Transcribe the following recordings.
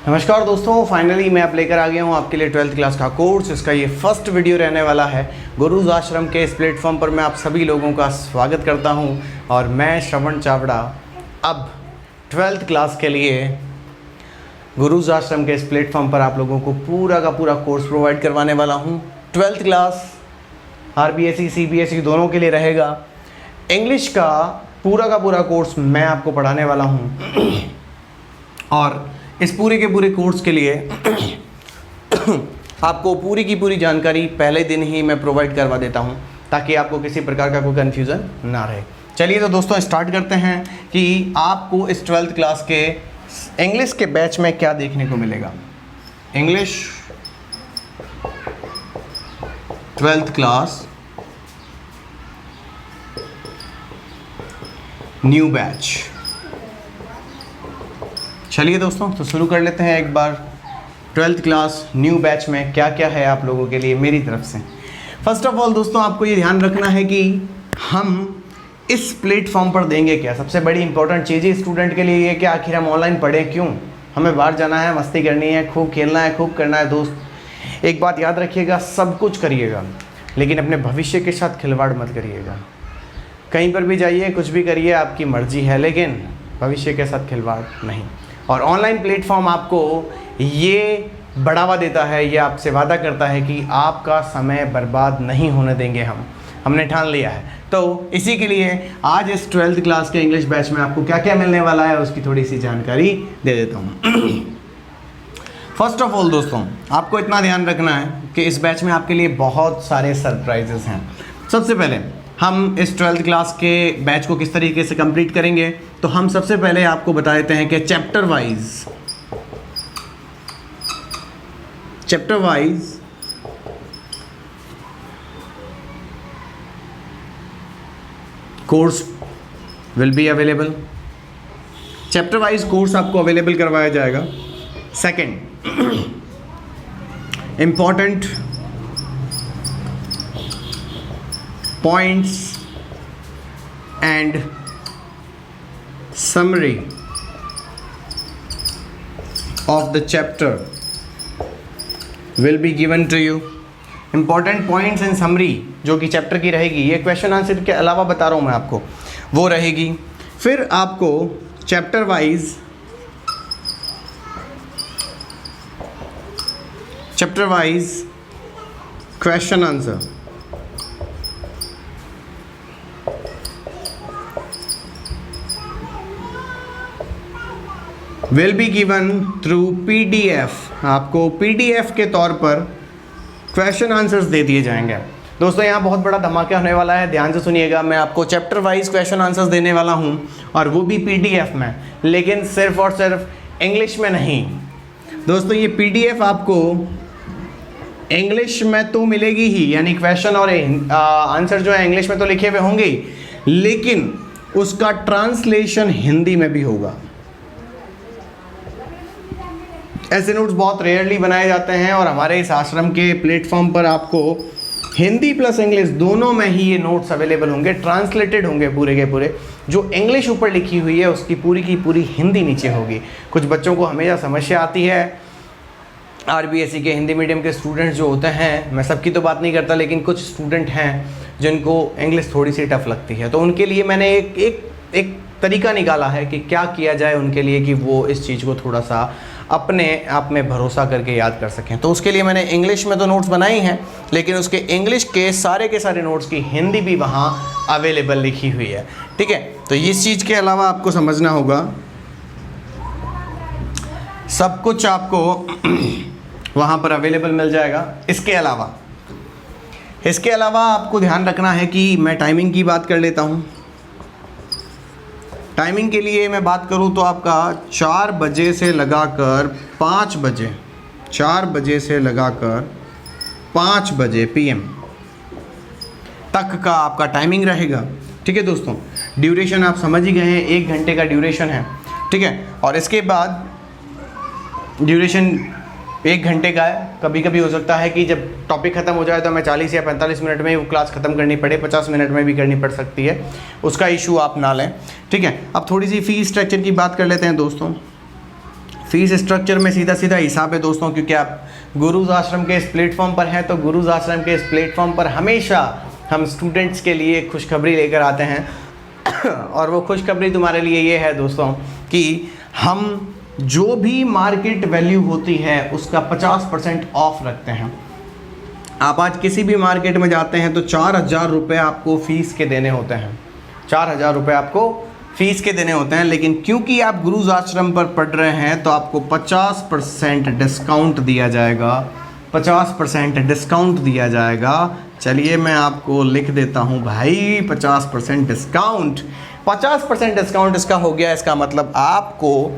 नमस्कार दोस्तों, फाइनली मैं आप लेकर आ गया हूँ आपके लिए 12th क्लास का कोर्स। इसका ये फर्स्ट वीडियो रहने वाला है। गुरुज आश्रम के इस प्लेटफॉर्म पर मैं आप सभी लोगों का स्वागत करता हूँ और मैं श्रवण चावड़ा अब 12th क्लास के लिए गुरुज आश्रम के इस प्लेटफॉर्म पर आप लोगों को पूरा का पूरा कोर्स प्रोवाइड करवाने वाला हूँ। 12th क्लास RBSE CBSE दोनों के लिए रहेगा। इंग्लिश का पूरा कोर्स मैं आपको पढ़ाने वाला हूँ और इस पूरे के पूरे कोर्स के लिए आपको पूरी की पूरी जानकारी पहले दिन ही मैं प्रोवाइड करवा देता हूं ताकि आपको किसी प्रकार का कोई कन्फ्यूज़न ना रहे। चलिए तो दोस्तों स्टार्ट करते हैं कि आपको इस 12th क्लास के इंग्लिश के बैच में क्या देखने को मिलेगा। English 12th class new batch. चलिए दोस्तों तो शुरू कर लेते हैं एक बार 12th क्लास न्यू बैच में क्या क्या है आप लोगों के लिए मेरी तरफ से। फर्स्ट ऑफ ऑल दोस्तों आपको ये ध्यान रखना है कि हम इस प्लेटफॉर्म पर देंगे क्या। सबसे बड़ी इंपॉर्टेंट चीज़ है स्टूडेंट के लिए ये कि आखिर हम ऑनलाइन पढ़ें क्यों। हमें बाहर जाना है, मस्ती करनी है, खूब खेलना है, खूब करना है। दोस्त एक बात याद रखिएगा, सब कुछ करिएगा लेकिन अपने भविष्य के साथ खिलवाड़ मत करिएगा। कहीं पर भी जाइए, कुछ भी करिए, आपकी मर्जी है, लेकिन भविष्य के साथ खिलवाड़ नहीं। और ऑनलाइन प्लेटफॉर्म आपको ये बढ़ावा देता है, ये आपसे वादा करता है कि आपका समय बर्बाद नहीं होने देंगे। हमने ठान लिया है। तो इसी के लिए आज इस 12th क्लास के इंग्लिश बैच में आपको क्या क्या मिलने वाला है उसकी थोड़ी सी जानकारी दे देता हूँ। फर्स्ट ऑफ ऑल दोस्तों आपको इतना ध्यान रखना है कि इस बैच में आपके लिए बहुत सारे सरप्राइजेस हैं। सबसे पहले हम इस 12th क्लास के बैच को किस तरीके से कंप्लीट करेंगे, तो हम सबसे पहले आपको बता देते हैं कि chapter wise course will be available. Chapter wise course आपको अवेलेबल करवाया जाएगा। Second, important points and summary of the chapter will be given to you. Important points and summary जो कि चैप्टर की रहेगी, ये क्वेश्चन आंसर के अलावा बता रहा हूँ मैं आपको, वो रहेगी। फिर आपको chapter wise question answer will be given through PDF। आपको PDF के तौर पर क्वेश्चन आंसर्स दे दिए जाएंगे। दोस्तों यहाँ बहुत बड़ा धमाका होने वाला है, ध्यान से सुनिएगा। मैं आपको चैप्टर वाइज क्वेश्चन आंसर्स देने वाला हूँ और वो भी PDF में, लेकिन सिर्फ और सिर्फ इंग्लिश में नहीं। दोस्तों ये PDF आपको इंग्लिश में तो मिलेगी ही, यानी क्वेश्चन और आंसर जो है इंग्लिश में तो लिखे हुए होंगे ही, लेकिन उसका ट्रांसलेशन हिंदी में भी होगा। ऐसे नोट्स बहुत रेयरली बनाए जाते हैं और हमारे इस आश्रम के प्लेटफॉर्म पर आपको हिंदी प्लस इंग्लिश दोनों में ही ये नोट्स अवेलेबल होंगे, ट्रांसलेटेड होंगे पूरे के पूरे। जो इंग्लिश ऊपर लिखी हुई है उसकी पूरी की पूरी हिंदी नीचे होगी। कुछ बच्चों को हमेशा समस्या आती है, RBSE के हिंदी मीडियम के स्टूडेंट्स जो होते हैं, मैं सबकी तो बात नहीं करता, लेकिन कुछ स्टूडेंट हैं जिनको इंग्लिश थोड़ी सी टफ लगती है, तो उनके लिए मैंने एक तरीका निकाला है कि क्या किया जाए उनके लिए कि वो इस चीज़ को थोड़ा सा अपने आप में भरोसा करके याद कर सकें। तो उसके लिए मैंने इंग्लिश में तो नोट्स बनाई हैं, लेकिन उसके इंग्लिश के सारे नोट्स की हिंदी भी वहाँ अवेलेबल लिखी हुई है। ठीक है, तो इस चीज़ के अलावा आपको समझना होगा सब कुछ आपको वहाँ पर अवेलेबल मिल जाएगा। इसके अलावा आपको ध्यान रखना है कि मैं टाइमिंग की बात कर लेता हूँ। टाइमिंग के लिए मैं बात करूं तो आपका 4 बजे से लगाकर 5 बजे, 4 बजे से लगाकर 5 बजे PM तक का आपका टाइमिंग रहेगा। ठीक है दोस्तों, ड्यूरेशन आप समझ ही गए हैं, 1 घंटे का ड्यूरेशन है। ठीक है, और इसके बाद ड्यूरेशन 1 घंटे का है। कभी कभी हो सकता है कि जब टॉपिक ख़त्म हो जाए तो हमें 40 या 45 मिनट में ही वो क्लास ख़त्म करनी पड़े, 50 मिनट में भी करनी पड़ सकती है, उसका इशू आप ना लें। ठीक है, अब थोड़ी सी फ़ी स्ट्रक्चर की बात कर लेते हैं दोस्तों। फीस स्ट्रक्चर में सीधा सीधा हिसाब है दोस्तों, क्योंकि आप गुरुज आश्रम के इस प्लेटफॉर्म पर हैं, तो गुरुज आश्रम के इस प्लेटफॉर्म पर हमेशा हम स्टूडेंट्स के लिए खुशखबरी लेकर आते हैं और वो खुशखबरी तुम्हारे लिए ये है दोस्तों कि हम जो भी मार्केट वैल्यू होती है उसका 50% ऑफ रखते हैं। आप आज किसी भी मार्केट में जाते हैं तो 4,000 रुपये आपको फ़ीस के देने होते हैं, 4,000 रुपये आपको फ़ीस के देने होते हैं। लेकिन क्योंकि आप गुरुज आश्रम पर पढ़ रहे हैं तो आपको 50% डिस्काउंट दिया जाएगा, 50% डिस्काउंट दिया जाएगा। चलिए मैं आपको लिख देता हूँ भाई, 50% डिस्काउंट, 50% डिस्काउंट इसका हो गया। इसका मतलब आपको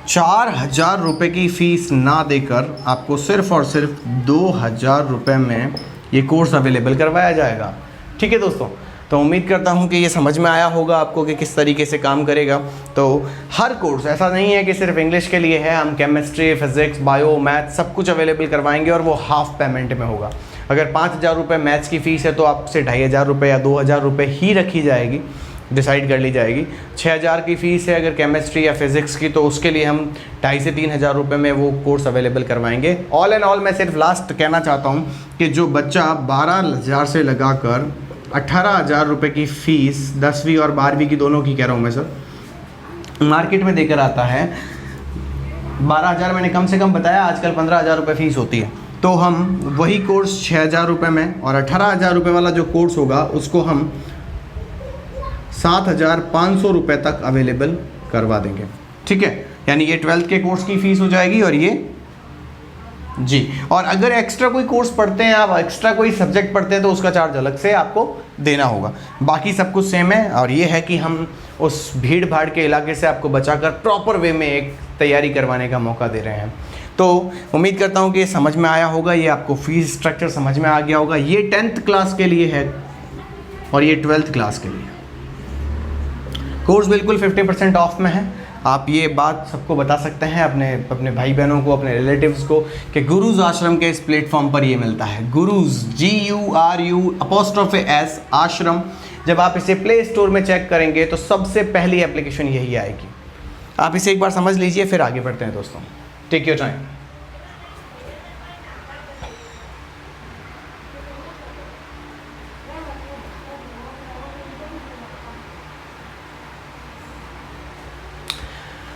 4,000 रुपये की फ़ीस ना देकर आपको सिर्फ़ और सिर्फ 2,000 रुपये में ये कोर्स अवेलेबल करवाया जाएगा। ठीक है दोस्तों, तो उम्मीद करता हूँ कि ये समझ में आया होगा आपको कि किस तरीके से काम करेगा। तो हर कोर्स ऐसा नहीं है कि सिर्फ इंग्लिश के लिए है, हम केमिस्ट्री, फिज़िक्स, बायो, मैथ सब कुछ अवेलेबल करवाएंगे और वो हाफ पेमेंट में होगा। अगर 5,000 रुपये मैथ्स की फ़ीस है तो आपसे 2,500 रुपये या 2,000 रुपये ही रखी जाएगी, डिसाइड कर ली जाएगी। 6,000 की फ़ीस है अगर केमिस्ट्री या फिज़िक्स की, तो उसके लिए हम 2,500 से 3,000 रुपये में वो कोर्स अवेलेबल करवाएंगे। ऑल एंड ऑल मैं सिर्फ लास्ट कहना चाहता हूँ कि जो बच्चा 12,000 से लगाकर 18,000 रुपये की फ़ीस 10वीं और 12वीं की दोनों की कह रहा हूँ मैं सर, मार्केट में देकर आता है, 12,000 मैंने कम से कम बताया, आजकल 15,000 रुपये फ़ीस होती है, तो हम वही कोर्स 6,000 रुपये में और 18,000 रुपये वाला जो कोर्स होगा उसको हम 7,500 रुपये तक अवेलेबल करवा देंगे। ठीक है, यानी ये 12th के कोर्स की फ़ीस हो जाएगी और ये जी। और अगर एक्स्ट्रा कोई कोर्स पढ़ते हैं, आप एक्स्ट्रा कोई सब्जेक्ट पढ़ते हैं तो उसका चार्ज अलग से आपको देना होगा। बाकी सब कुछ सेम है और ये है कि हम उस भीड़ भाड़ के इलाके से आपको बचाकर प्रॉपर वे में एक तैयारी करवाने का मौका दे रहे हैं। तो उम्मीद करता हूँ कि ये समझ में आया होगा, ये आपको फीस स्ट्रक्चर समझ में आ गया होगा। ये 10th क्लास के लिए है और ये 12th क्लास के लिए। कोर्स बिल्कुल 50% ऑफ में है। आप ये बात सबको बता सकते हैं, अपने भाई बहनों को, अपने रिलेटिव्स को, कि गुरुज आश्रम के इस प्लेटफॉर्म पर ये मिलता है। गुरुज GURU_S आश्रम। जब आप इसे प्ले स्टोर में चेक करेंगे तो सबसे पहली एप्लीकेशन यही आएगी। आप इसे एक बार समझ लीजिए, फिर आगे बढ़ते हैं दोस्तों। Take your time.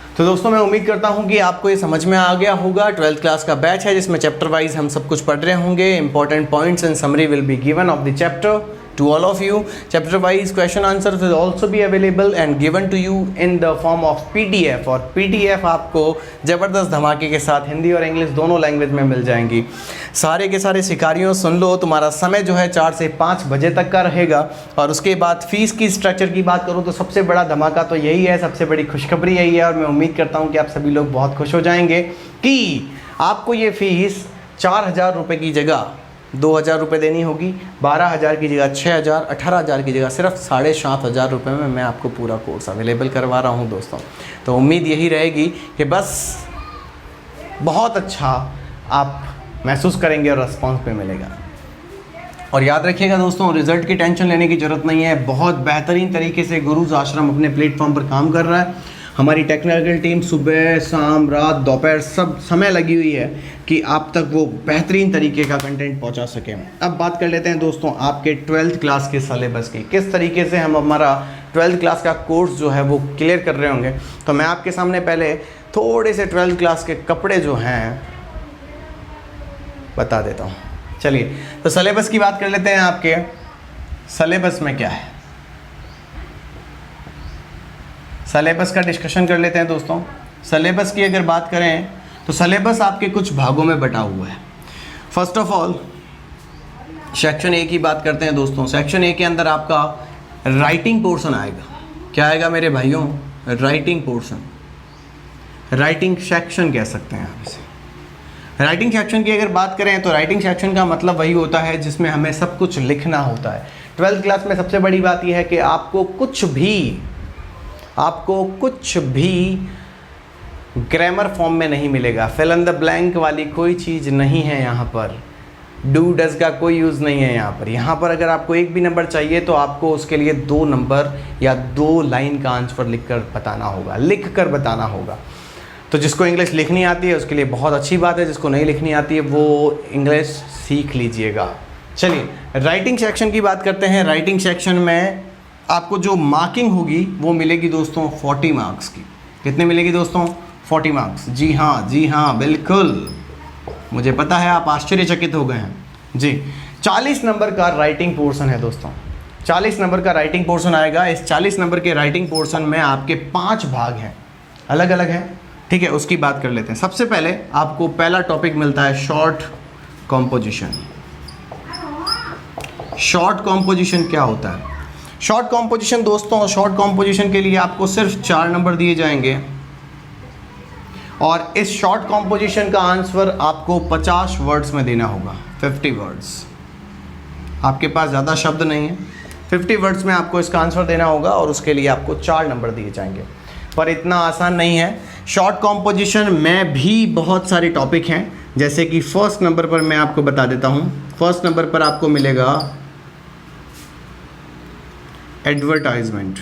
तो दोस्तों मैं उम्मीद करता हूं कि आपको ये समझ में आ गया होगा। 12th क्लास का बैच है जिसमें चैप्टर वाइज हम सब कुछ पढ़ रहे होंगे। Important points and summary will be given of the chapter to all of you. Chapter wise question answers will also be available and given to you in the form of PDF, और PDF आपको ज़बरदस्त धमाके के साथ हिंदी और English दोनों language में मिल जाएंगी। सारे के सारे शिकारियों सुन लो, तुम्हारा समय जो है 4 से 5 बजे तक का रहेगा। और उसके बाद फ़ीस की स्ट्रक्चर की बात करूँ तो सबसे बड़ा धमाका तो यही है, सबसे बड़ी खुशखबरी यही है। और मैं उम्मीद करता हूँ कि आप सभी लोग बहुत खुश हो जाएंगे कि आपको ये फ़ीस 4,000 रुपये की जगह 2,000 रुपये देनी होगी, 12,000 की जगह 6,000, 18,000 की जगह सिर्फ 7,500 रुपये में मैं आपको पूरा कोर्स अवेलेबल करवा रहा हूं दोस्तों। तो उम्मीद यही रहेगी कि बस बहुत अच्छा आप महसूस करेंगे और रिस्पॉन्स पे मिलेगा। और याद रखिएगा दोस्तों, रिज़ल्ट की टेंशन लेने की ज़रूरत नहीं है। बहुत बेहतरीन तरीके से गुरुज आश्रम अपने प्लेटफॉर्म पर काम कर रहा है। हमारी टेक्निकल टीम सुबह शाम रात दोपहर सब समय लगी हुई है कि आप तक वो बेहतरीन तरीके का कंटेंट पहुंचा सकें। अब बात कर लेते हैं दोस्तों आपके 12th क्लास के सिलेबस की, किस तरीके से हम हमारा 12th क्लास का कोर्स जो है वो क्लियर कर रहे होंगे। तो मैं आपके सामने पहले थोड़े से 12th क्लास के कपड़े जो हैं बता देता हूँ। चलिए तो सिलेबस की बात कर लेते हैं। आपके सिलेबस में क्या है, सिलेबस का डिस्कशन कर लेते हैं दोस्तों। सिलेबस की अगर बात करें तो सिलेबस आपके कुछ भागों में बटा हुआ है। First of all section A की बात करते हैं दोस्तों। सेक्शन ए के अंदर आपका राइटिंग पोर्शन आएगा। क्या आएगा मेरे भाइयों? राइटिंग पोर्शन, राइटिंग सेक्शन कह सकते हैं आप इसे। राइटिंग सेक्शन की अगर बात करें तो राइटिंग सेक्शन का मतलब वही होता है जिसमें हमें सब कुछ लिखना होता है। 12th क्लास में सबसे बड़ी बात यह है कि आपको कुछ भी ग्रामर फॉर्म में नहीं मिलेगा। फिल इन द ब्लैंक वाली कोई चीज़ नहीं है यहाँ पर। डू डज का कोई यूज़ नहीं है यहाँ पर। यहाँ पर अगर आपको एक भी नंबर चाहिए तो आपको उसके लिए 2 नंबर या 2 लाइन का आंसर लिख कर बताना होगा। तो जिसको इंग्लिश लिखनी आती है उसके लिए बहुत अच्छी बात है, जिसको नहीं लिखनी आती है वो इंग्लिश सीख लीजिएगा। चलिए राइटिंग सेक्शन की बात करते हैं। राइटिंग सेक्शन में आपको जो मार्किंग होगी वो मिलेगी दोस्तों 40 मार्क्स की। कितने मिलेगी दोस्तों? 40 मार्क्स। जी हाँ बिल्कुल, मुझे पता है आप आश्चर्यचकित हो गए हैं जी। 40 नंबर का राइटिंग पोर्शन है दोस्तों, 40 नंबर का राइटिंग पोर्शन आएगा। इस 40 नंबर के राइटिंग पोर्शन में आपके 5 भाग हैं, अलग अलग हैं, ठीक है। उसकी बात कर लेते हैं। सबसे पहले आपको पहला टॉपिक मिलता है शॉर्ट कॉम्पोजिशन। शॉर्ट कॉम्पोजिशन क्या होता है? शॉर्ट कॉम्पोजिशन दोस्तों, शॉर्ट कॉम्पोजिशन के लिए आपको सिर्फ 4 नंबर दिए जाएंगे और इस शॉर्ट कॉम्पोजिशन का आंसर आपको 50 वर्ड्स में देना होगा। 50 वर्ड्स, आपके पास ज़्यादा शब्द नहीं है, 50 वर्ड्स में आपको इसका आंसर देना होगा और उसके लिए आपको 4 नंबर दिए जाएंगे। पर इतना आसान नहीं है। शॉर्ट कॉम्पोजिशन में भी बहुत सारे टॉपिक हैं, जैसे कि फर्स्ट नंबर पर मैं आपको बता देता हूँ। फर्स्ट नंबर पर आपको मिलेगा एडवर्टाइजमेंट,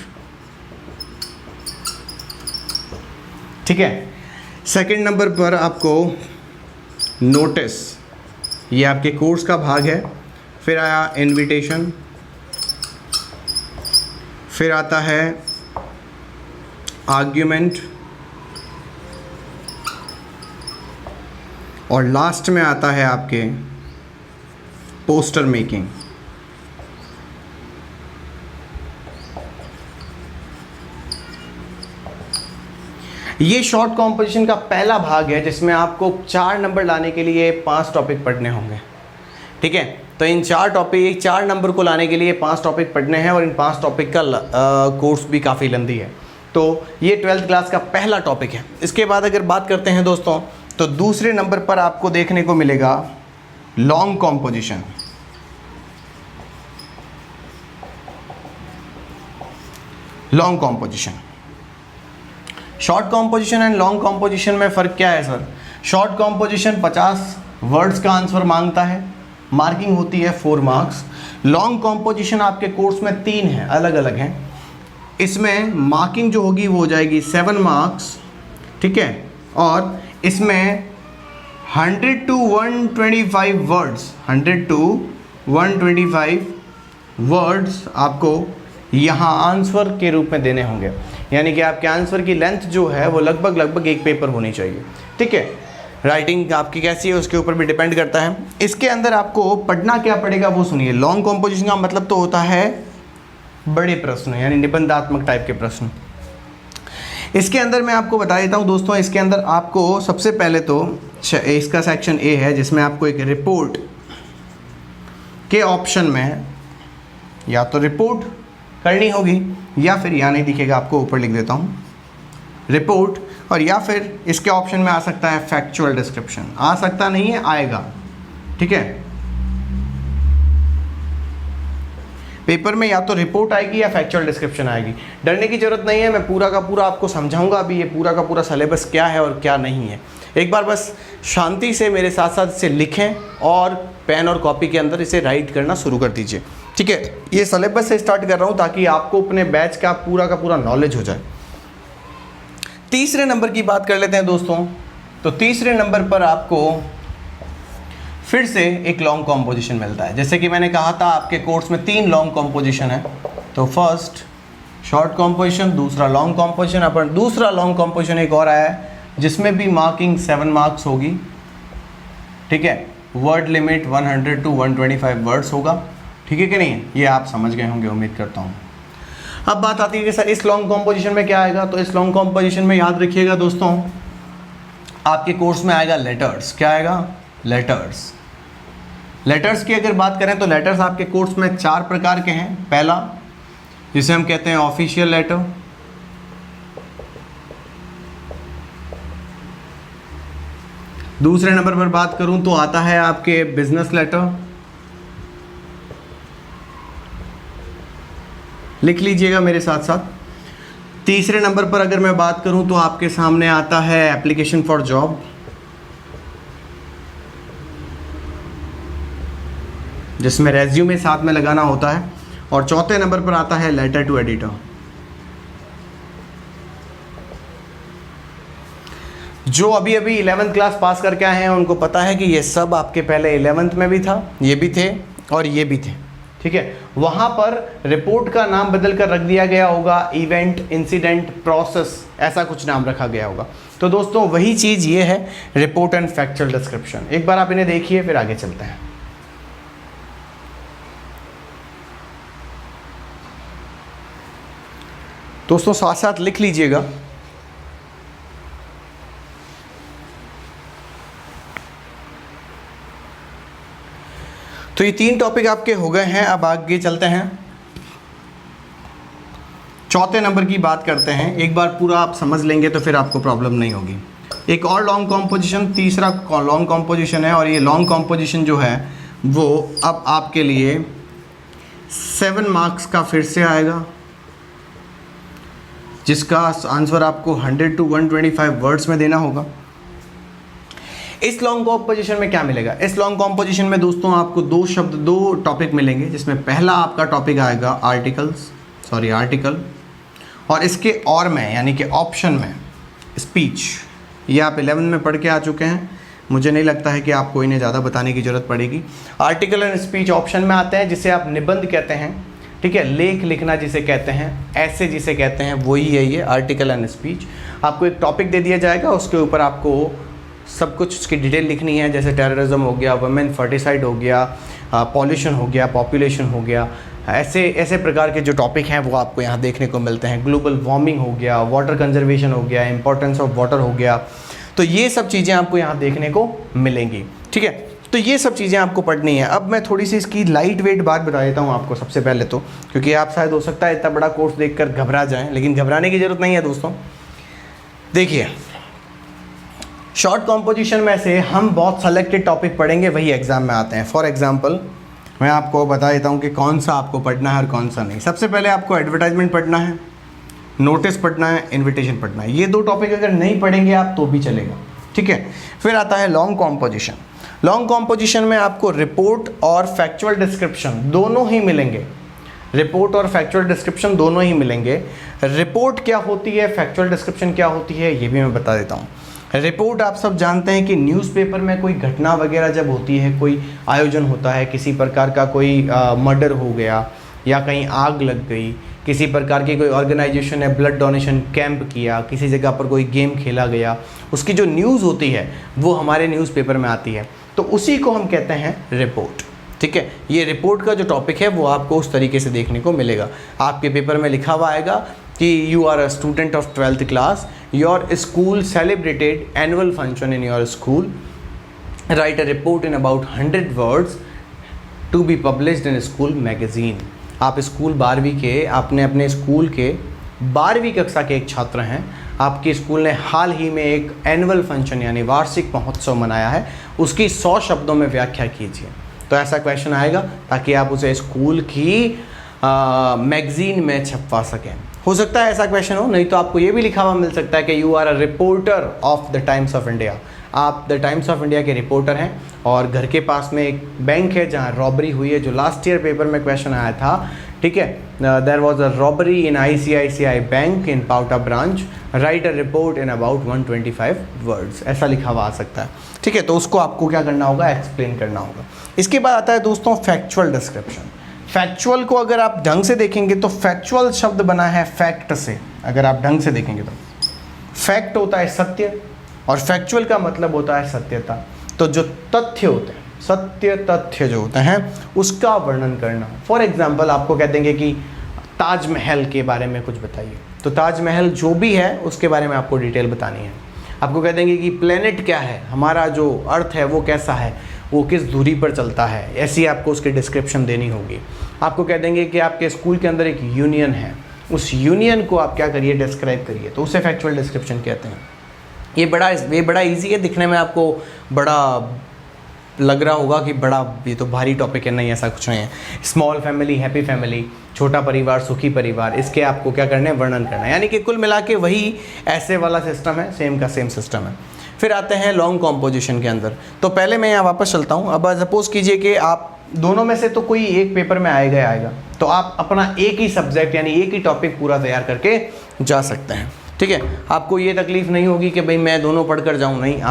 ठीक है। सेकंड नंबर पर आपको नोटिस, ये आपके कोर्स का भाग है। फिर आया इनविटेशन, फिर आता है आर्ग्यूमेंट और लास्ट में आता है आपके पोस्टर मेकिंग। ये शॉर्ट कॉम्पोजिशन का पहला भाग है जिसमें आपको 4 नंबर लाने के लिए 5 टॉपिक पढ़ने होंगे, ठीक है। तो इन 4 नंबर को लाने के लिए 5 टॉपिक पढ़ने हैं और इन 5 टॉपिक का कोर्स भी काफ़ी लंबी है। तो ये 12th क्लास का पहला टॉपिक है। इसके बाद अगर बात करते हैं दोस्तों, तो दूसरे नंबर पर आपको देखने को मिलेगा long composition. Long composition, short composition and long composition में फ़र्क क्या है सर? शॉर्ट कॉम्पोजिशन 50 वर्ड्स का आंसर मांगता है, मार्किंग होती है 4 मार्क्स। लॉन्ग कॉम्पोजिशन आपके कोर्स में 3 हैं, अलग अलग हैं। इसमें मार्किंग जो होगी वो हो जाएगी 7 मार्क्स, ठीक है। और इसमें 100 to 125 वर्ड्स, 100 to 125 वर्ड्स आपको यहाँ आंसर के रूप में देने होंगे। यानी कि आपके आंसर की लेंथ जो है वो लगभग एक पेपर होनी चाहिए, ठीक है। राइटिंग आपकी कैसी है उसके ऊपर भी डिपेंड करता है। इसके अंदर आपको पढ़ना क्या पड़ेगा वो सुनिए। लॉन्ग कॉम्पोजिशन का मतलब तो होता है बड़े प्रश्न, यानी निबंधात्मक टाइप के प्रश्न। इसके अंदर मैं आपको बता देता हूँ दोस्तों, इसके अंदर आपको सबसे पहले तो इसका सेक्शन ए है जिसमें आपको एक रिपोर्ट के ऑप्शन में या तो रिपोर्ट करनी होगी या फिर यहाँ नहीं दिखेगा आपको, ऊपर लिख देता हूँ रिपोर्ट, और या फिर इसके ऑप्शन में आ सकता है फैक्चुअल डिस्क्रिप्शन। आ सकता नहीं है, आएगा, ठीक है। पेपर में या तो रिपोर्ट आएगी या फैक्चुअल डिस्क्रिप्शन आएगी। डरने की ज़रूरत नहीं है, मैं पूरा का पूरा आपको समझाऊंगा अभी ये पूरा का पूरा सिलेबस क्या है और क्या नहीं है। एक बार बस शांति से मेरे साथ साथ इसे लिखें और पेन और कॉपी के अंदर इसे राइट करना शुरू कर दीजिए, ठीक है। ये सिलेबस से स्टार्ट कर रहा हूँ ताकि आपको अपने बैच का पूरा नॉलेज हो जाए। तीसरे नंबर की बात कर लेते हैं दोस्तों। तो तीसरे नंबर पर आपको फिर से एक लॉन्ग कॉम्पोजिशन मिलता है। जैसे कि मैंने कहा था आपके कोर्स में 3 लॉन्ग कॉम्पोजिशन है। तो फर्स्ट शॉर्ट कॉम्पोजिशन, दूसरा लॉन्ग कॉम्पोजिशन, अपन दूसरा लॉन्ग कॉम्पोजिशन एक और आया है जिसमें भी मार्किंग 7 मार्क्स होगी, ठीक है। वर्ड लिमिट 100 to 125 वर्ड्स होगा, ठीक है कि नहीं? ये आप समझ गए होंगे उम्मीद करता हूँ। अब बात आती है कि सर इस लॉन्ग कॉम्पोजिशन में क्या आएगा। तो इस लॉन्ग कॉम्पोजिशन में याद रखिएगा दोस्तों, आपके कोर्स में आएगा लेटर्स। क्या आएगा? लेटर्स। लेटर्स की अगर बात करें तो लेटर्स आपके कोर्स में 4 प्रकार के हैं। पहला जिसे हम कहते हैं ऑफिशियल लेटर, दूसरे नंबर पर बात करूं तो आता है आपके बिजनेस लेटर, लिख लीजिएगा मेरे साथ साथ। तीसरे नंबर पर अगर मैं बात करूं तो आपके सामने आता है एप्लीकेशन फॉर जॉब, जिसमें रेज्यूमे साथ में लगाना होता है। और चौथे नंबर पर आता है लेटर टू एडिटर। जो अभी अभी 11th क्लास पास करके आए हैं उनको पता है कि ये सब आपके पहले 11th में भी था, ये भी थे और ये भी थे, ठीक है। वहाँ पर रिपोर्ट का नाम बदल कर रख दिया गया होगा इवेंट, इंसिडेंट, प्रोसेस, ऐसा कुछ नाम रखा गया होगा। तो दोस्तों वही चीज़ ये है रिपोर्ट एंड फैक्चुअल डिस्क्रिप्शन। एक बार आप इन्हें देखिए फिर आगे चलते हैं। दोस्तों साथ साथ लिख लीजिएगा। तो ये 3 टॉपिक आपके हो गए हैं। अब आगे चलते हैं, चौथे नंबर की बात करते हैं। एक बार पूरा आप समझ लेंगे तो फिर आपको प्रॉब्लम नहीं होगी। एक और लॉन्ग कॉम्पोजिशन, तीसरा लॉन्ग कॉम्पोजिशन है, और ये लॉन्ग कॉम्पोजिशन जो है वो अब आपके लिए 7 मार्क्स का फिर से आएगा, जिसका आंसर आपको 100 to 125 वर्ड्स में देना होगा। इस लॉन्ग कॉम्पोजिशन में क्या मिलेगा? इस लॉन्ग कॉम्पोजिशन में दोस्तों आपको 2 टॉपिक मिलेंगे, जिसमें पहला आपका टॉपिक आएगा आर्टिकल, और इसके और में यानी कि ऑप्शन में स्पीच। ये आप 11 में पढ़ के आ चुके हैं, मुझे नहीं लगता है कि आपको इन्हें ज़्यादा बताने की ज़रूरत पड़ेगी। आर्टिकल एंड स्पीच ऑप्शन में आते हैं, जिसे आप निबंध कहते हैं, ठीक है, लेख लिखना जिसे कहते हैं, ऐसे जिसे कहते हैं, वही है ये आर्टिकल एंड स्पीच। आपको एक टॉपिक दे दिया जाएगा, उसके ऊपर आपको सब कुछ उसकी डिटेल लिखनी है, जैसे टेररिज्म हो गया, वुमेन फर्टिसाइड हो गया, पॉल्यूशन हो गया, पॉपुलेशन हो गया, ऐसे प्रकार के जो टॉपिक हैं वो आपको यहाँ देखने को मिलते हैं। ग्लोबल वार्मिंग हो गया, वाटर कंजर्वेशन हो गया, इंपॉर्टेंस ऑफ वाटर हो गया, तो ये सब चीज़ें आपको यहाँ देखने को मिलेंगी, ठीक है। तो ये सब चीज़ें आपको पढ़नी है। अब मैं थोड़ी सी इसकी लाइट वेट बात बता देता हूँ आपको सबसे पहले तो, क्योंकि आप शायद हो सकता है इतना बड़ा कोर्स देखकर घबरा जाएं, लेकिन घबराने की ज़रूरत नहीं है दोस्तों। देखिए, शॉर्ट कॉम्पोजिशन में से हम बहुत सेलेक्टेड टॉपिक पढ़ेंगे, वही एग्ज़ाम में आते हैं। फॉर एग्जांपल मैं आपको बता देता हूँ कि कौन सा आपको पढ़ना है और कौन सा नहीं। सबसे पहले आपको एडवर्टाइजमेंट पढ़ना है, नोटिस पढ़ना है, इन्विटेशन पढ़ना है। ये 2 टॉपिक अगर नहीं पढ़ेंगे आप तो भी चलेगा, ठीक है। फिर आता है लॉन्ग कॉम्पोजिशन। लॉन्ग कॉम्पोजिशन में आपको रिपोर्ट और फैक्चुअल डिस्क्रिप्शन दोनों ही मिलेंगे। रिपोर्ट और फैक्चुअल डिस्क्रिप्शन दोनों ही मिलेंगे। रिपोर्ट क्या होती है, फैक्चुअल डिस्क्रिप्शन क्या होती है, ये भी मैं बता देता हूँ। रिपोर्ट आप सब जानते हैं कि न्यूज़पेपर में कोई घटना वगैरह जब होती है, कोई आयोजन होता है, किसी प्रकार का कोई मर्डर हो गया या कहीं आग लग गई, किसी प्रकार की कोई ऑर्गेनाइजेशन ने ब्लड डोनेशन कैंप किया, किसी जगह पर कोई गेम खेला गया, उसकी जो न्यूज़ होती है वो हमारे न्यूज़पेपर में आती है, तो उसी को हम कहते हैं रिपोर्ट, ठीक है। ये रिपोर्ट का जो टॉपिक है वो आपको उस तरीके से देखने को मिलेगा। आपके पेपर में लिखा हुआ आएगा कि you are a student of 12th class, your school celebrated annual function in your school, write a report in about 100 words to be published in school magazine. आप स्कूल 12वीं के, आपने अपने स्कूल के 12वीं कक्षा के एक छात्र हैं, आपके स्कूल ने हाल ही में एक एनुअल फंक्शन यानी वार्षिक महोत्सव मनाया है, उसकी 100 शब्दों में व्याख्या कीजिए। तो ऐसा क्वेश्चन आएगा ताकि आप उसे स्कूल की मैगजीन में छपवा सकें। हो सकता है ऐसा क्वेश्चन हो, नहीं तो आपको ये भी लिखा हुआ मिल सकता है कि you are a reporter of the Times of India. आप द टाइम्स ऑफ इंडिया के रिपोर्टर हैं और घर के पास में एक बैंक है जहाँ रॉबरी हुई है, जो लास्ट ईयर पेपर में क्वेश्चन आया था, ठीक है। There was a robbery in ICICI bank in पाउटा branch, right a report in about 125 words, ऐसा लिखा हुआ आ सकता है, ठीक है। तो उसको आपको क्या करना होगा, एक्सप्लेन करना होगा। इसके बाद आता है दोस्तों फैक्चुअल डिस्क्रिप्शन। फैक्चुअल को अगर आप ढंग से देखेंगे तो फैक्चुअल शब्द बना है फैक्ट से, अगर आप ढंग से देखेंगे तो फैक्ट होता है सत्य और फैक्चुअल का मतलब होता है सत्यता। तो जो तथ्य होते हैं, सत्य तथ्य जो होते हैं, उसका वर्णन करना। फॉर एग्जाम्पल आपको कह देंगे कि ताजमहल के बारे में कुछ बताइए, तो ताजमहल जो भी है उसके बारे में आपको डिटेल बतानी है। आपको कह देंगे कि प्लेनेट क्या है, हमारा जो अर्थ है वो कैसा है, वो किस दूरी पर चलता है, ऐसी आपको उसकी डिस्क्रिप्शन देनी होगी। आपको कह देंगे कि आपके स्कूल के अंदर एक यूनियन है, उस यूनियन को आप क्या करिए, डिस्क्राइब करिए, तो उसे फैक्चुअल डिस्क्रिप्शन कहते हैं। ये बड़ा इजी है, दिखने में आपको बड़ा लग रहा होगा कि बड़ा ये तो भारी टॉपिक है, नहीं ऐसा कुछ नहीं है। स्मॉल फैमिली, हैप्पी फैमिली, छोटा परिवार, सुखी परिवार, इसके आपको क्या करना है, वर्णन करना है। यानी कि कुल मिला के वही ऐसे वाला सिस्टम है, सेम का सेम सिस्टम है। फिर आते हैं लॉन्ग कॉम्पोजिशन के अंदर। तो पहले मैं यहाँ वापस चलता हूँ। अब सपोज़ कीजिए कि आप दोनों में से तो कोई एक पेपर में आएगा, तो आप अपना एक ही सब्जेक्ट यानी एक ही टॉपिक पूरा तैयार करके जा सकते हैं। ठीक है, आपको ये तकलीफ़ नहीं होगी कि भाई मैं दोनों पढ़कर जाऊँ, नहीं,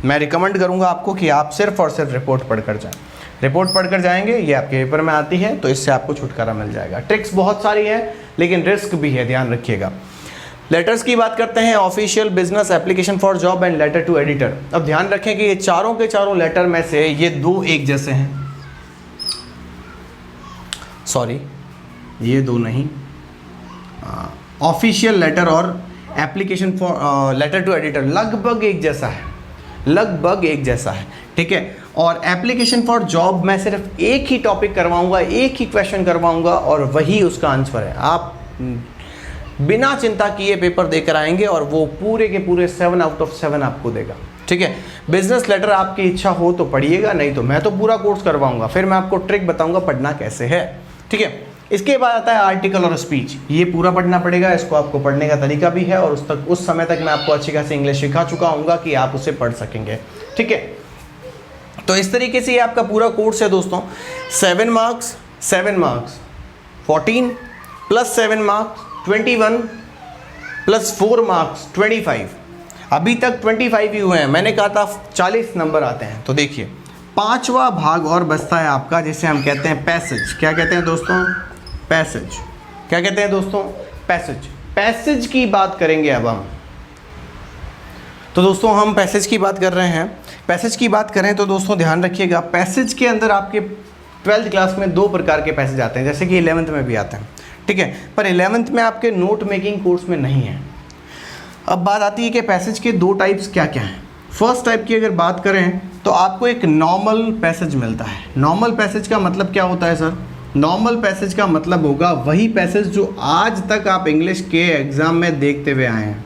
मैं रिकमेंड करूँगा आपको कि आप सिर्फ और सिर्फ रिपोर्ट पढ़कर जाएं। रिपोर्ट पढ़कर जाएंगे, ये आपके पेपर में आती है, तो इससे आपको छुटकारा मिल जाएगा। ट्रिक्स बहुत सारी है लेकिन रिस्क भी है, ध्यान रखिएगा। लेटर्स की बात करते हैं, official, business, application for job and letter to editor. अब ध्यान रखें कि ये चारों के चारों लेटर में से ये दो एक जैसे हैं, सॉरी ये दो नहीं, ऑफिशियल लेटर और application for letter to editor लगभग एक जैसा है, लगभग एक जैसा है, ठीक है। और एप्लीकेशन फॉर जॉब मैं सिर्फ एक ही टॉपिक करवाऊंगा, एक ही क्वेश्चन करवाऊंगा और वही उसका आंसर है। आप बिना चिंता किए पेपर देकर आएंगे और वो पूरे के पूरे 7 आउट ऑफ 7 आपको देगा, ठीक है। बिजनेस लेटर आपकी इच्छा हो तो पढ़िएगा, नहीं तो मैं तो पूरा कोर्स करवाऊंगा, फिर मैं आपको ट्रिक बताऊंगा पढ़ना कैसे है, ठीक है। इसके बाद आता है आर्टिकल और स्पीच, ये पूरा पढ़ना पड़ेगा, इसको आपको पढ़ने का तरीका भी है और उस समय तक मैं आपको अच्छी खासी इंग्लिश सिखा चुका हूँगा कि आप उसे पढ़ सकेंगे, ठीक है। तो इस तरीके से ये आपका पूरा कोर्स है दोस्तों। 7 marks 14 plus 7 marks 21 plus 4 marks 25। अभी तक 25 ही हुए हैं, मैंने कहा था 40 नंबर आते हैं। तो देखिए 5वां भाग और बचता है आपका, जिसे हम कहते हैं पैसेज। क्या कहते हैं दोस्तों? पैसेज। क्या कहते हैं दोस्तों? पैसेज। पैसेज की बात करेंगे अब हम। तो दोस्तों हम पैसेज की बात कर रहे हैं। पैसेज की बात करें तो दोस्तों ध्यान रखिएगा, पैसेज के अंदर आपके 12th क्लास में 2 प्रकार के पैसेज आते हैं, जैसे कि 11th में भी आते हैं, ठीक है। पर 11th में आपके नोट मेकिंग कोर्स में नहीं है। अब बात आती है कि पैसेज के 2 टाइप्स क्या क्या हैं। फर्स्ट टाइप की अगर बात करें तो आपको एक नॉर्मल पैसेज मिलता है। नॉर्मल पैसेज का मतलब क्या होता है सर? नॉर्मल पैसेज का मतलब होगा वही पैसेज जो आज तक आप इंग्लिश के एग्ज़ाम में देखते हुए आए हैं।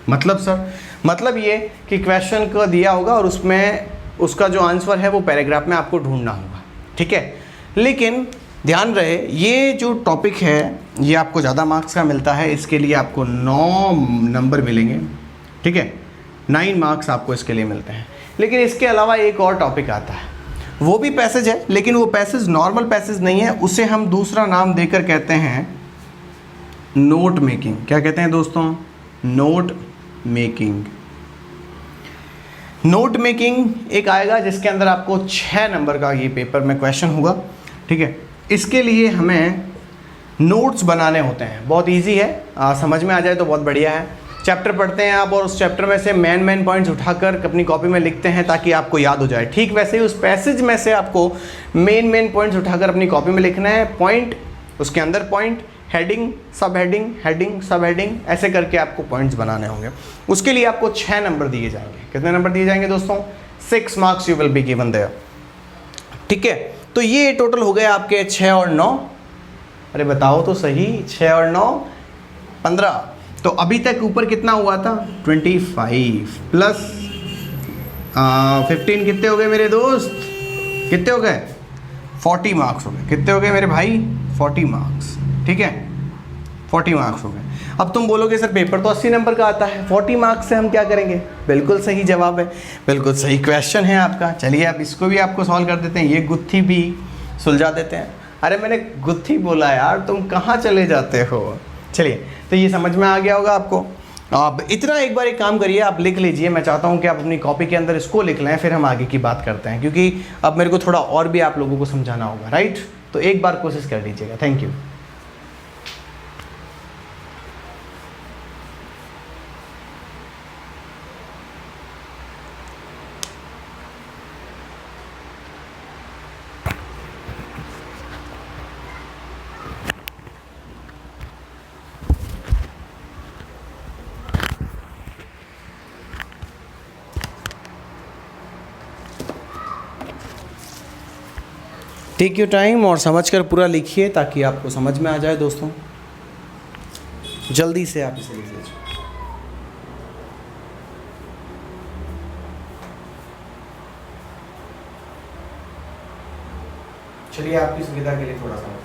मतलब सर, मतलब ये कि क्वेश्चन का दिया होगा और उसमें उसका जो आंसर है वो पैराग्राफ में आपको ढूंढना होगा, ठीक है। लेकिन ध्यान रहे, ये जो टॉपिक है ये आपको ज़्यादा मार्क्स का मिलता है, इसके लिए आपको 9 नंबर मिलेंगे, ठीक है। 9 मार्क्स आपको इसके लिए मिलते हैं। लेकिन इसके अलावा एक और टॉपिक आता है, वो भी पैसेज है, लेकिन वो पैसेज नॉर्मल पैसेज नहीं है, उसे हम दूसरा नाम देकर कहते हैं नोट मेकिंग। क्या कहते हैं दोस्तों? Note making. नोट मेकिंग एक आएगा जिसके अंदर आपको 6 नंबर का ये पेपर में क्वेश्चन होगा, ठीक है। इसके लिए हमें नोट्स बनाने होते हैं। बहुत इजी है, समझ में आ जाए तो बहुत बढ़िया है। चैप्टर पढ़ते हैं आप और उस चैप्टर में से मेन पॉइंट्स उठाकर अपनी कॉपी में लिखते हैं ताकि आपको याद हो जाए। ठीक वैसे ही उस पैसेज में से आपको मेन पॉइंट्स उठाकर अपनी कॉपी में लिखना है। पॉइंट, उसके अंदर पॉइंट, हेडिंग, सब हेडिंग, हेडिंग, सब हेडिंग, ऐसे करके आपको पॉइंट्स बनाने होंगे। उसके लिए आपको 6 नंबर दिए जाएंगे। कितने नंबर दिए जाएंगे दोस्तों? 6 marks you will be given there, ठीक है। तो ये टोटल हो गए आपके 6 और 9। अरे बताओ तो सही, 6 और 9 15। तो अभी तक ऊपर कितना हुआ था? 25 प्लस 15 कितने हो गए मेरे दोस्त? कितने हो गए? 40 मार्क्स हो गए। कितने हो गए मेरे भाई? 40 मार्क्स, ठीक है। 40 मार्क्स हो गए। अब तुम बोलोगे सर पेपर तो 80 नंबर का आता है, 40 मार्क्स से हम क्या करेंगे? बिल्कुल सही जवाब है, बिल्कुल सही क्वेश्चन है आपका। चलिए अब इसको भी आपको सॉल्व कर देते हैं, ये गुत्थी भी सुलझा देते हैं। अरे मैंने गुत्थी बोला यार, तुम कहाँ चले जाते हो? चलिए, तो ये समझ में आ गया होगा आपको। अब इतना एक बार एक काम करिए, आप लिख लीजिए। मैं चाहता हूँ कि आप अपनी कॉपी के अंदर इसको लिख लें, फिर हम आगे की बात करते हैं, क्योंकि अब मेरे को थोड़ा और भी आप लोगों को समझाना होगा, राइट। तो एक बार कोशिश कर लीजिएगा। Thank you. Take your time और समझकर पूरा लिखिए ताकि आपको समझ में आ जाए दोस्तों। जल्दी से आप इसे लिख लीजिए। चलिए आपकी सुविधा के लिए थोड़ा सा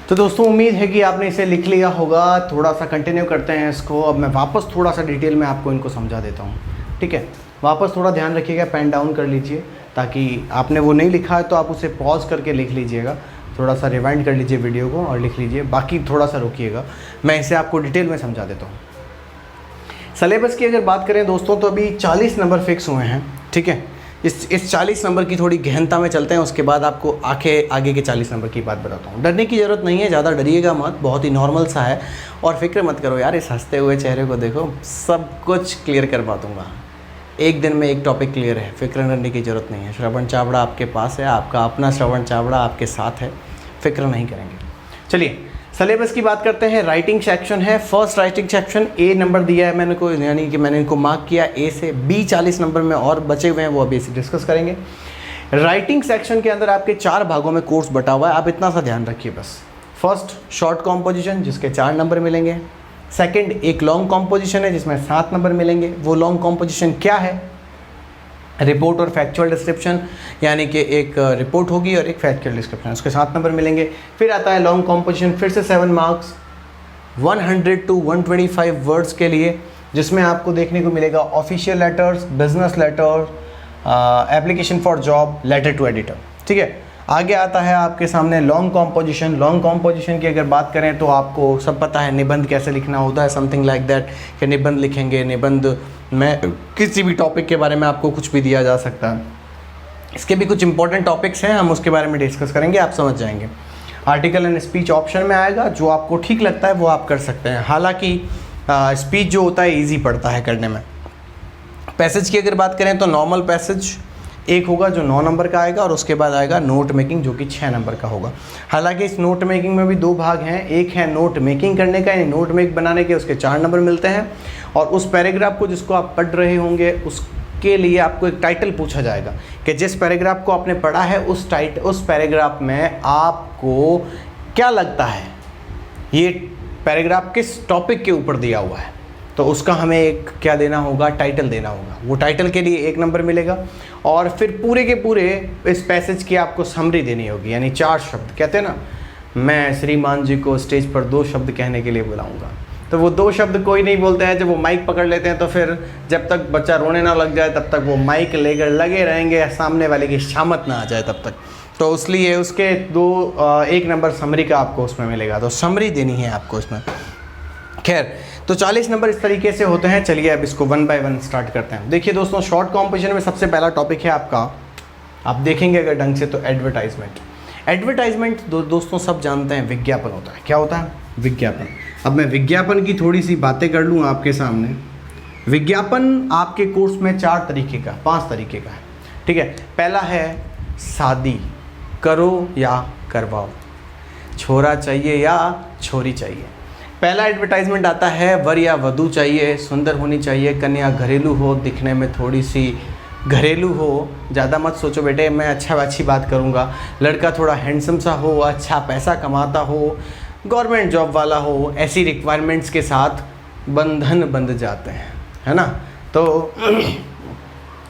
तो दोस्तों उम्मीद है कि आपने इसे लिख लिया होगा। थोड़ा सा कंटिन्यू करते हैं इसको। अब मैं वापस थोड़ा सा डिटेल में आपको इनको समझा देता हूँ, ठीक है। वापस थोड़ा ध्यान रखिएगा, पेन डाउन कर लीजिए, ताकि आपने वो नहीं लिखा है तो आप उसे पॉज करके लिख लीजिएगा। थोड़ा सा रिवाइंड कर लीजिए वीडियो को और लिख लीजिए, बाकी थोड़ा सा रुकिएगा, मैं इसे आपको डिटेल में समझा देता हूँ। सिलेबस की अगर बात करें दोस्तों तो अभी 40 नंबर फिक्स हुए हैं, ठीक है। इस 40 नंबर की थोड़ी गहनता में चलते हैं, उसके बाद आपको आगे के 40 नंबर की बात बताता हूँ। डरने की ज़रूरत नहीं है, ज़्यादा डरिएगा मत, बहुत ही नॉर्मल सा है। और फिक्र मत करो यार, इस हंसते हुए चेहरे को देखो, सब कुछ क्लियर करवा दूँगा। एक दिन में एक टॉपिक क्लियर है, फिक्र करने की ज़रूरत नहीं है। श्रवण चावड़ा आपके पास है, आपका अपना श्रवण चावड़ा आपके साथ है, फिक्र नहीं करेंगे। चलिए सिलेबस की बात करते हैं। राइटिंग सेक्शन है, first writing section A number दिया है मैंने को, यानी कि मैंने इनको मार्क किया ए से। बी 40 नंबर में और बचे हुए हैं, वो अभी इसे डिस्कस करेंगे। राइटिंग सेक्शन के अंदर आपके 4 भागों में कोर्स बटा हुआ है, आप इतना सा ध्यान रखिए बस। फर्स्ट शॉर्ट कॉम्पोजिशन जिसके 4 नंबर मिलेंगे। सेकंड एक लॉन्ग कॉम्पोजिशन है जिसमें 7 नंबर मिलेंगे। वो लॉन्ग कॉम्पोजिशन क्या है? रिपोर्ट और फैक्चुअल डिस्क्रिप्शन, यानी कि एक रिपोर्ट होगी और एक फैक्चुअल डिस्क्रिप्शन, उसके 7 नंबर मिलेंगे। फिर आता है लॉन्ग कॉम्पोजिशन, फिर से 7 मार्क्स 100 to 125 वर्ड्स के लिए, जिसमें आपको देखने को मिलेगा official letters, business letter, application for job, letter to editor, ठीक है। आगे आता है आपके सामने लॉन्ग कॉम्पोजिशन। लॉन्ग कॉम्पोजिशन की अगर बात करें तो आपको सब पता है निबंध कैसे लिखना होता है, समथिंग लाइक दैट, कि निबंध लिखेंगे। निबंध में किसी भी टॉपिक के बारे में आपको कुछ भी दिया जा सकता है। इसके भी कुछ इंपॉर्टेंट टॉपिक्स हैं, हम उसके बारे में डिस्कस करेंगे, आप समझ जाएंगे। आर्टिकल एंड स्पीच ऑप्शन में आएगा, जो आपको ठीक लगता है वो आप कर सकते हैं। हालांकि स्पीच जो होता है ईजी पड़ता है करने में। पैसेज की अगर बात करें तो नॉर्मल पैसेज एक होगा जो 9 नंबर का आएगा, और उसके बाद आएगा नोट मेकिंग जो कि 6 नंबर का होगा। हालांकि इस नोट मेकिंग में भी 2 भाग हैं, एक है नोट मेकिंग करने का, यानी नोट मेक बनाने के, उसके 4 नंबर मिलते हैं। और उस पैराग्राफ को जिसको आप पढ़ रहे होंगे उसके लिए आपको एक टाइटल पूछा जाएगा कि जिस पैराग्राफ को आपने पढ़ा है उस पैराग्राफ में आपको क्या लगता है ये पैराग्राफ किस टॉपिक के ऊपर दिया हुआ है, तो उसका हमें एक क्या देना होगा, टाइटल देना होगा। वो टाइटल के लिए 1 नंबर मिलेगा। और फिर पूरे के पूरे इस पैसेज की आपको समरी देनी होगी, यानी 4 शब्द। कहते हैं ना, मैं श्रीमान जी को स्टेज पर 2 शब्द कहने के लिए बुलाऊंगा, तो वो 2 शब्द कोई नहीं बोलते हैं। जब वो माइक पकड़ लेते हैं तो फिर जब तक बच्चा रोने ना लग जाए तब तक वो माइक लेकर लगे रहेंगे, सामने वाले की शामत ना आ जाए तब तक। तो इसलिए उसके 1 नंबर समरी का आपको उसमें मिलेगा, तो समरी देनी है आपको इसमें। खैर, तो 40 नंबर इस तरीके से होते हैं। चलिए अब इसको 1 बाय 1 स्टार्ट करते हैं। देखिए दोस्तों, शॉर्ट कॉम्पोजिशन में सबसे पहला टॉपिक है आपका, आप देखेंगे अगर ढंग से तो एडवर्टाइजमेंट। एडवर्टाइजमेंट दोस्तों सब जानते हैं, विज्ञापन होता है। क्या होता है? विज्ञापन। अब मैं विज्ञापन की थोड़ी सी बातें कर लूँ आपके सामने। विज्ञापन आपके कोर्स में 4 तरीके का, 5 तरीके का है, ठीक है। पहला है शादी, करो या करवाओ, छोरा चाहिए या छोरी चाहिए। पहला एडवर्टाइजमेंट आता है, वर या वधू चाहिए, सुंदर होनी चाहिए, कन्या घरेलू हो, दिखने में थोड़ी सी घरेलू हो, ज़्यादा मत सोचो बेटे, मैं अच्छी बात करूँगा। लड़का थोड़ा हैंडसम सा हो, अच्छा पैसा कमाता हो, गवर्नमेंट जॉब वाला हो। ऐसी रिक्वायरमेंट्स के साथ बंधन बंध जाते हैं, है ना। तो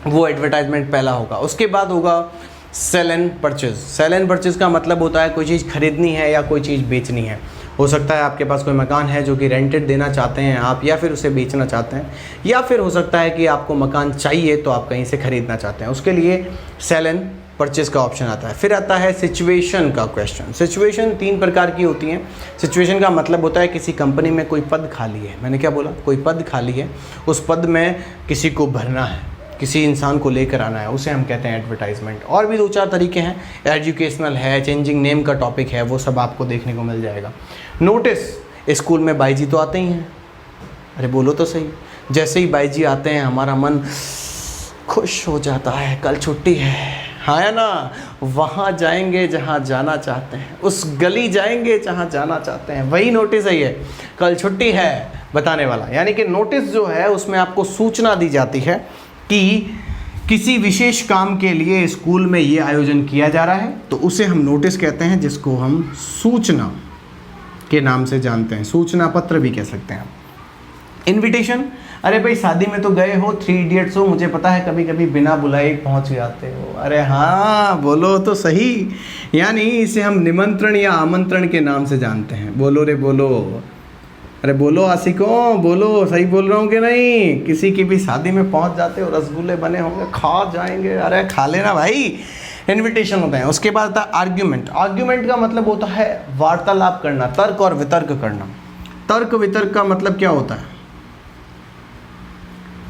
वो एडवर्टाइजमेंट पहला होगा। उसके बाद होगा sale and purchase. Sale and purchase का मतलब होता है कोई चीज़ खरीदनी है या कोई चीज़ बेचनी है। हो सकता है आपके पास कोई मकान है जो कि रेंटेड देना चाहते हैं आप, या फिर उसे बेचना चाहते हैं, या फिर हो सकता है कि आपको मकान चाहिए तो आप कहीं से ख़रीदना चाहते हैं। उसके लिए सेल एंड परचेज़ का ऑप्शन आता है। फिर आता है सिचुएशन का क्वेश्चन। सिचुएशन 3 प्रकार की होती हैं। सिचुएशन का मतलब होता है किसी कंपनी में कोई पद खाली है। मैंने क्या बोला? कोई पद खाली है, उस पद में किसी को भरना है, किसी इंसान को लेकर आना है, उसे हम कहते हैं एडवर्टाइजमेंट। और भी 2-4 तरीके हैं, एजुकेशनल है, चेंजिंग नेम का टॉपिक है, वो सब आपको देखने को मिल जाएगा। नोटिस, स्कूल में बाई जी तो आते ही हैं, अरे बोलो तो सही, जैसे ही बाई जी आते हैं हमारा मन खुश हो जाता है, कल छुट्टी है, हाँ या ना, वहाँ जाएंगे जहाँ जाना चाहते हैं, उस गली जाएंगे जहाँ जाना चाहते हैं, वही नोटिस है ये, कल छुट्टी है बताने वाला। यानी कि नोटिस जो है उसमें आपको सूचना दी जाती है कि किसी विशेष काम के लिए स्कूल में ये आयोजन किया जा रहा है, तो उसे हम नोटिस कहते हैं, जिसको हम सूचना के नाम से जानते हैं, सूचना पत्र भी कह सकते हैं। इनविटेशन, अरे भाई शादी में तो गए हो, 3 इडियट्स हो, मुझे पता है कभी कभी बिना बुलाए पहुंच जाते हो। अरे हाँ बोलो तो सही, यानी इसे हम निमंत्रण या आमंत्रण के नाम से जानते हैं। बोलो रे बोलो, अरे बोलो आशिकों, बोलो सही बोल रहा हूँ कि नहीं। किसी की भी शादी में पहुंच जाते हो, रसगुल्ले बने होंगे, खा जाएंगे, अरे खा लेना भाई, इनविटेशन होते हैं। उसके बाद आता है आर्ग्यूमेंट। आर्ग्यूमेंट का मतलब होता है वार्तालाप करना, तर्क और वितर्क करना। तर्क वितर्क का मतलब क्या होता है?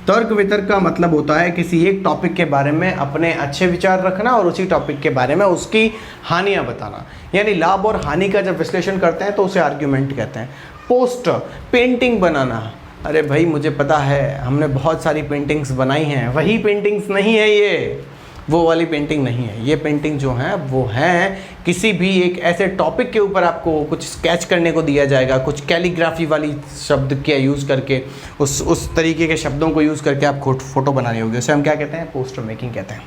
तर्क वितर्क का मतलब होता है किसी एक टॉपिक के बारे में अपने अच्छे विचार रखना और उसी टॉपिक के बारे में उसकी हानियां बताना, यानी लाभ और हानि का जब विश्लेषण करते हैं तो उसे आर्ग्यूमेंट कहते हैं। पोस्टर, पेंटिंग बनाना, अरे भाई मुझे पता है हमने बहुत सारी पेंटिंग्स बनाई हैं, वही पेंटिंग्स नहीं है ये, वो वाली पेंटिंग नहीं है। ये पेंटिंग जो है वो है किसी भी एक ऐसे टॉपिक के ऊपर आपको कुछ स्केच करने को दिया जाएगा, कुछ कैलीग्राफी वाली शब्द का यूज़ करके, उस तरीके के शब्दों को यूज़ करके आपको फोटो बनानी होगी, उसे हम क्या कहते हैं? पोस्टर मेकिंग कहते हैं।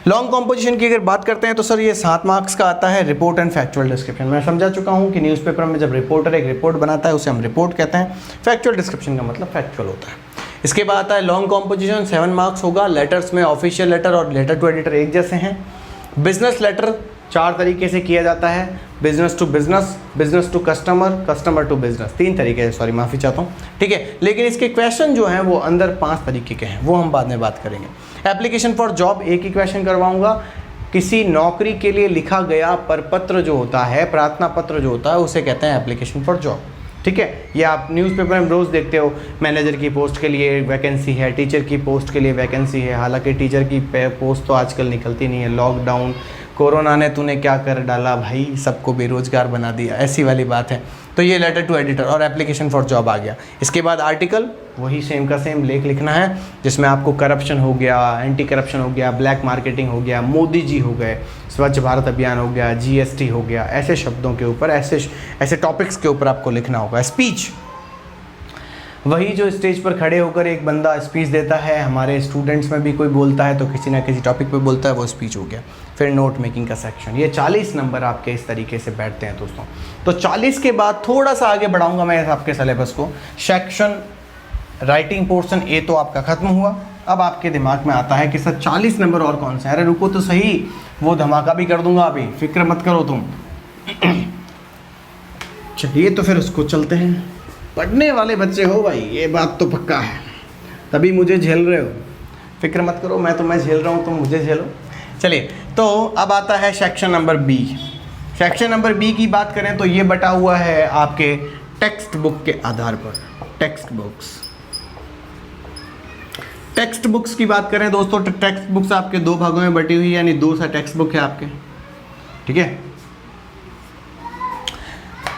लॉन्ग कॉम्पोजिशन की अगर बात करते हैं तो सर ये 7 मार्क्स का आता है। रिपोर्ट एंड फैक्चुअल डिस्क्रिप्शन, मैं समझा चुका हूँ कि न्यूज़पेपर में जब रिपोर्टर एक रिपोर्ट बनाता है उसे हम रिपोर्ट कहते हैं। फैक्चुअल डिस्क्रिप्शन का मतलब फैक्चुअल होता है। इसके बाद आता है लॉन्ग कॉम्पोजिशन, 7 मार्क्स होगा। लेटर्स में ऑफिशियल लेटर और लेटर टू एडिटर एक जैसे हैं। बिजनेस लेटर 4 तरीके से किया जाता है, business to business, business to customer, customer to business, 3 तरीके से, सॉरी माफ़ी चाहता हूँ, ठीक है। लेकिन इसके क्वेश्चन जो हैं वो अंदर 5 तरीके के हैं, वो हम बाद में बात करेंगे। एप्लीकेशन फॉर जॉब एक ही क्वेश्चन करवाऊंगा। किसी नौकरी के लिए लिखा गया परपत्र जो होता है, प्रार्थना पत्र जो होता है, उसे कहते हैं एप्लीकेशन फॉर जॉब, ठीक है। ये आप न्यूज़पेपर में रोज़ देखते हो, मैनेजर की पोस्ट के लिए वैकेंसी है, टीचर की पोस्ट के लिए वैकेंसी है। हालांकि टीचर की पोस्ट तो आजकल निकलती नहीं है, लॉकडाउन कोरोना ने तूने क्या कर डाला भाई, सबको बेरोजगार बना दिया, ऐसी वाली बात है। तो ये लेटर टू एडिटर और एप्लीकेशन फॉर जॉब आ गया। इसके बाद आर्टिकल, वही सेम का सेम लेख लिखना है जिसमें आपको करप्शन हो गया, एंटी करप्शन हो गया, ब्लैक मार्केटिंग हो गया, मोदी जी हो गए, स्वच्छ भारत अभियान हो गया, GST हो गया, ऐसे शब्दों के ऊपर, ऐसे टॉपिक्स के ऊपर आपको लिखना होगा। स्पीच, वही जो स्टेज पर खड़े होकर एक बंदा स्पीच देता है, हमारे स्टूडेंट्स में भी कोई बोलता है तो किसी ना किसी टॉपिक पे बोलता है, वो स्पीच हो गया। फिर नोट मेकिंग का सेक्शन, ये 40 नंबर आपके इस तरीके से बैठते हैं दोस्तों। तो 40 के बाद थोड़ा सा आगे बढ़ाऊंगा मैं आपके सिलेबस को। सेक्शन राइटिंग पोर्शन ए तो आपका खत्म हुआ। अब आपके दिमाग में आता है कि सर 40 नंबर और कौन से? अरे रुको तो सही, वो धमाका भी कर दूंगा अभी, फिक्र मत करो तुम। चलिए तो फिर उसको चलते हैं। पढ़ने वाले बच्चे हो भाई, ये बात तो पक्का है, तभी मुझे झेल रहे हो। फिक्र मत करो, मैं तुम्हें झेल रहा हूँ, तुम मुझे झेलो। चलिए तो अब आता है section number B. Section number B की बात करें तो ये बटा हुआ है आपके टेक्स्ट बुक के आधार पर। टेक्स्ट बुक्स की बात करें दोस्तों, तो टेक्स्ट बुक्स आपके 2 भागों में बटी हुई है, यानी 2 सा टेक्स्ट बुक है आपके, ठीक है।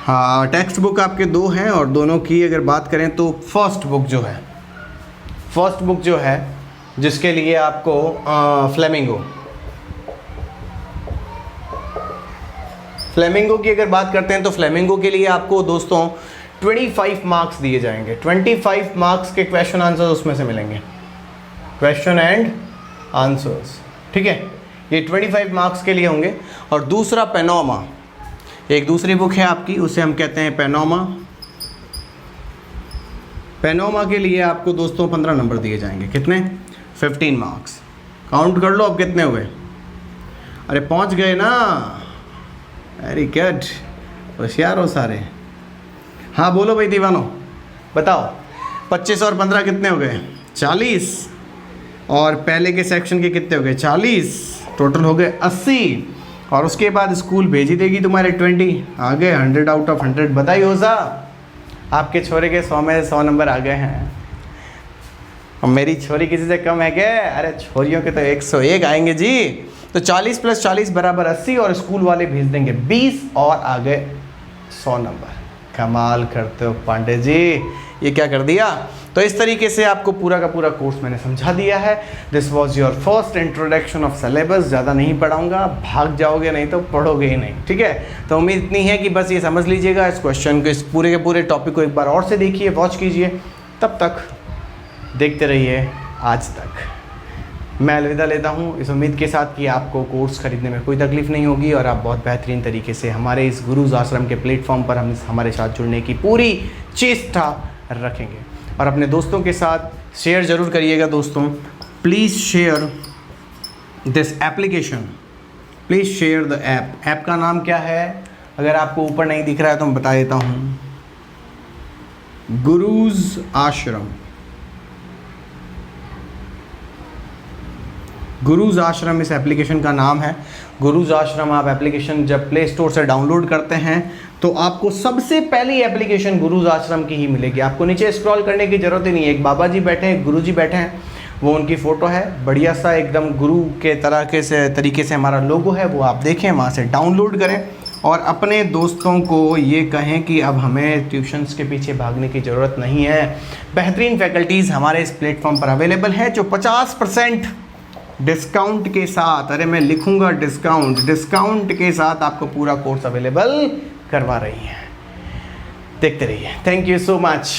हाँ, टेक्स्ट बुक आपके 2 हैं और दोनों की अगर बात करें तो फर्स्ट बुक जो है जिसके लिए आपको फ्लेमिंगो की अगर बात करते हैं तो फ्लेमिंगो के लिए आपको दोस्तों 25 मार्क्स दिए जाएंगे। 25 मार्क्स के क्वेश्चन आंसर्स उसमें से मिलेंगे, क्वेश्चन एंड आंसर्स, ठीक है। ये 25 मार्क्स के लिए होंगे। और दूसरा पेनोमा, एक दूसरी बुक है आपकी, उसे हम कहते हैं पेनोमा। पेनोमा के लिए आपको दोस्तों 15 नंबर दिए जाएंगे। कितने? 15 मार्क्स। काउंट कर लो अब कितने हुए। अरे पहुंच गए ना, वेरी गुड, होशियार हो सारे। हाँ बोलो भाई दीवानो, बताओ 25 और 15 कितने हो गए? 40। और पहले के सेक्शन के कितने हो गए? 40, टोटल हो गए 80। और उसके बाद स्कूल भेज ही देगी तुम्हारे 20, आ गए 100 आउट ऑफ 100। बताइए हो साहब, आपके छोरे के 100 में 100 नंबर आ गए हैं। और मेरी छोरी किसी से कम है क्या? अरे छोरियों के तो 101 आएंगे जी। तो 40 + 40 बराबर 80 और स्कूल वाले भेज देंगे 20 और आ गए 100 नंबर। कमाल करते हो पांडे जी, ये क्या कर दिया। तो इस तरीके से आपको पूरा का पूरा कोर्स मैंने समझा दिया है। This was your first introduction of syllabus. ज़्यादा नहीं पढ़ाऊंगा, भाग जाओगे नहीं तो पढ़ोगे ही नहीं, ठीक है। तो उम्मीद इतनी है कि बस ये समझ लीजिएगा इस क्वेश्चन को, इस पूरे के पूरे टॉपिक को एक बार और से देखिए, वॉच कीजिए। तब तक देखते रहिए आज तक। मैं अलविदा लेता हूँ इस उम्मीद के साथ कि आपको कोर्स खरीदने में कोई तकलीफ नहीं होगी और आप बहुत बेहतरीन तरीके से हमारे इस गुरुज आश्रम के प्लेटफॉर्म पर हमारे साथ जुड़ने की पूरी चेष्टा रखेंगे। और अपने दोस्तों के साथ शेयर ज़रूर करिएगा दोस्तों। Please share this application, please share the app. App का नाम क्या है, अगर आपको ऊपर नहीं दिख रहा है तो मैं बता देता हूँ, गुरुज आश्रम। गुरुज आश्रम इस एप्लीकेशन का नाम है। गुरुज आश्रम आप एप्लीकेशन जब प्ले स्टोर से डाउनलोड करते हैं तो आपको सबसे पहली एप्लीकेशन गुरुज आश्रम की ही मिलेगी। आपको नीचे स्क्रॉल करने की ज़रूरत ही नहीं है। एक बाबा जी बैठे हैं, गुरु जी बैठे हैं, वो उनकी फ़ोटो है, बढ़िया सा एकदम गुरु के तरीके से हमारा लोगो है, वो आप देखें, वहाँ से डाउनलोड करें और अपने दोस्तों को ये कहें कि अब हमें ट्यूशन्स के पीछे भागने की ज़रूरत नहीं है। बेहतरीन फैकल्टीज़ हमारे इस प्लेटफॉर्म पर अवेलेबल है जो 50% डिस्काउंट के साथ, अरे मैं लिखूंगा डिस्काउंट के साथ आपको पूरा कोर्स अवेलेबल करवा रही है। देखते रहिए। Thank you so much.